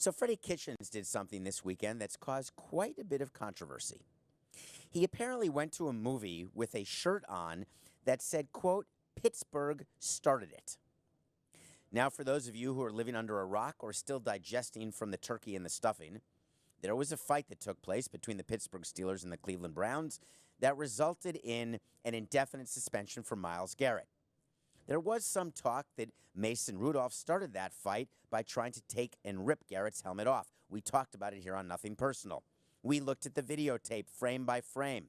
So Freddie Kitchens did something this weekend that's caused quite a bit of controversy. He apparently went to a movie with a shirt on that said, quote, Pittsburgh started it. Now, for those of you who are living under a rock or still digesting from the turkey and the stuffing, there was a fight that took place between the Pittsburgh Steelers and the Cleveland Browns that resulted in an indefinite suspension for Myles Garrett. There was some talk that Mason Rudolph started that fight by trying to take and rip Garrett's helmet off. We talked about it here on Nothing Personal. We looked at the videotape frame by frame.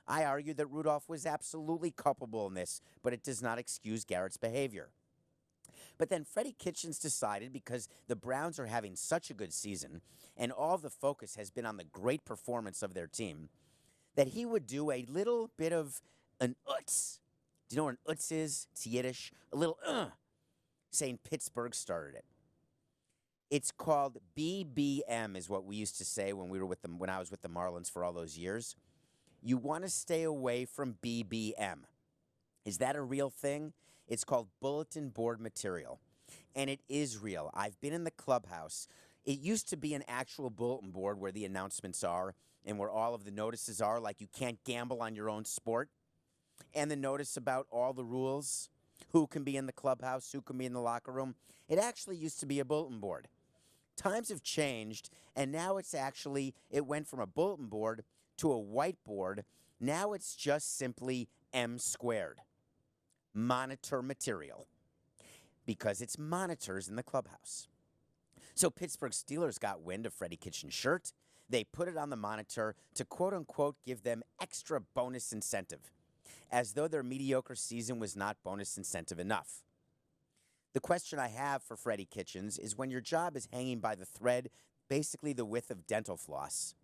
I argued that Rudolph was absolutely culpable in this, but it does not excuse Garrett's behavior. But then Freddie Kitchens decided, because the Browns are having such a good season and all the focus has been on the great performance of their team, that he would do a little bit of an utz. Do you know what an utz is? It's Yiddish. A little saying Pittsburgh started it. It's called BBM, is what we used to say when I was with the Marlins for all those years. You want to stay away from BBM. Is that a real thing? It's called bulletin board material, and it is real. I've been in the clubhouse. It used to be an actual bulletin board where the announcements are and where all of the notices are, like you can't gamble on your own sport, and the notice about all the rules, who can be in the clubhouse, who can be in the locker room. It actually used to be a bulletin board. Times have changed, and now it went from a bulletin board to a whiteboard. Now it's just simply M squared. Monitor material, because it's monitors in the clubhouse. So Pittsburgh Steelers got wind of Freddie Kitchens' shirt. They put it on the monitor to quote-unquote give them extra bonus incentive, as though their mediocre season was not bonus incentive enough. The question I have for Freddie Kitchens is, when your job is hanging by the thread, basically the width of dental floss,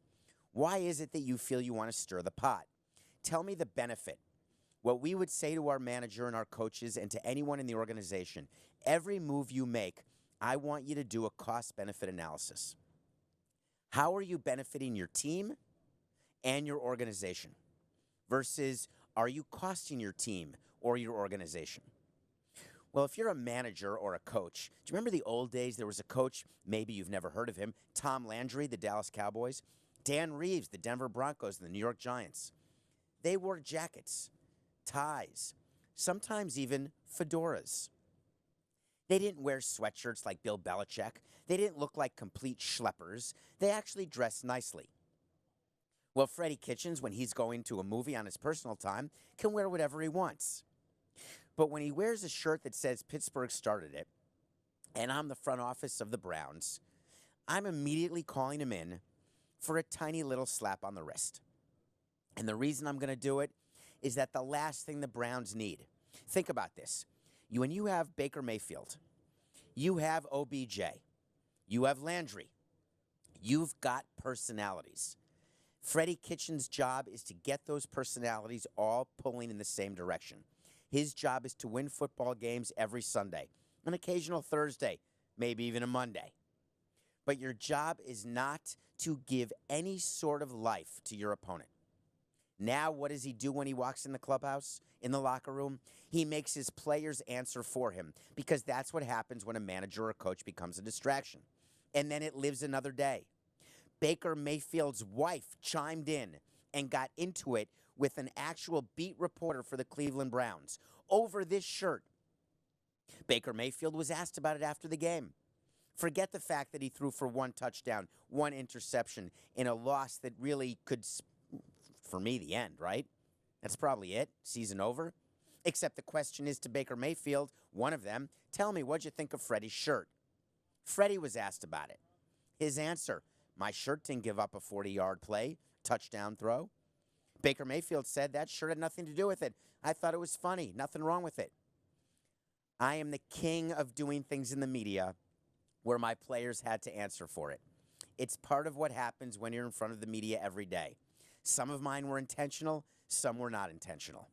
why is it that you feel you want to stir the pot? Tell me the benefit. What we would say to our manager and our coaches and to anyone in the organization, every move you make, I want you to do a cost-benefit analysis. How are you benefiting your team and your organization versus are you costing your team or your organization? Well, if you're a manager or a coach, do you remember the old days? There was a coach, maybe you've never heard of him, Tom Landry, the Dallas Cowboys, Dan Reeves, the Denver Broncos, and the New York Giants. They wore jackets, ties, sometimes even fedoras. They didn't wear sweatshirts like Bill Belichick. They didn't look like complete schleppers. They actually dressed nicely. Well, Freddie Kitchens, when he's going to a movie on his personal time, can wear whatever he wants. But when he wears a shirt that says Pittsburgh started it, and I'm the front office of the Browns, I'm immediately calling him in for a tiny little slap on the wrist. And the reason I'm going to do it is that the last thing the Browns need. Think about this. When you have Baker Mayfield, you have OBJ, you have Landry, you've got personalities. Freddie Kitchens' job is to get those personalities all pulling in the same direction. His job is to win football games every Sunday, an occasional Thursday, maybe even a Monday. But your job is not to give any sort of life to your opponent. Now, what does he do when he walks in the clubhouse, in the locker room? He makes his players answer for him, because that's what happens when a manager or a coach becomes a distraction. And then it lives another day. Baker Mayfield's wife chimed in and got into it with an actual beat reporter for the Cleveland Browns over this shirt. Baker Mayfield was asked about it after the game. Forget the fact that he threw for one touchdown, one interception in a loss that really could, for me, the end, right? That's probably it. Season over. Except the question is to Baker Mayfield, one of them, tell me, what'd you think of Freddie's shirt? Freddie was asked about it. His answer, my shirt didn't give up a 40-yard play, touchdown throw. Baker Mayfield said that shirt had nothing to do with it. I thought it was funny. Nothing wrong with it. I am the king of doing things in the media where my players had to answer for it. It's part of what happens when you're in front of the media every day. Some of mine were intentional, some were not intentional.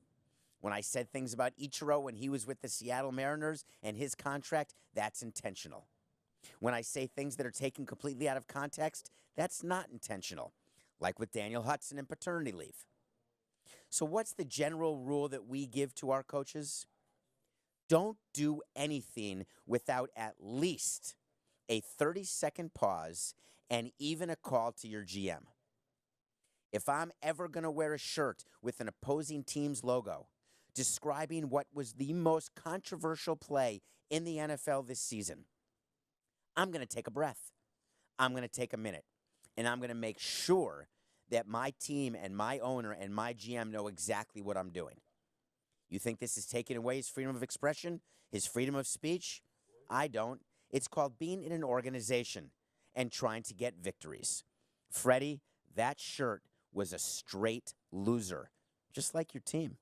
When I said things about Ichiro when he was with the Seattle Mariners and his contract, that's intentional. When I say things that are taken completely out of context, that's not intentional, like with Daniel Hudson and paternity leave. So what's the general rule that we give to our coaches? Don't do anything without at least a 30-second pause, and even a call to your GM. If I'm ever going to wear a shirt with an opposing team's logo describing what was the most controversial play in the NFL this season, I'm going to take a breath. I'm going to take a minute, and I'm going to make sure that my team and my owner and my GM know exactly what I'm doing. You think this is taking away his freedom of expression, his freedom of speech? I don't. It's called being in an organization and trying to get victories. Freddie, that shirt was a straight loser, just like your team.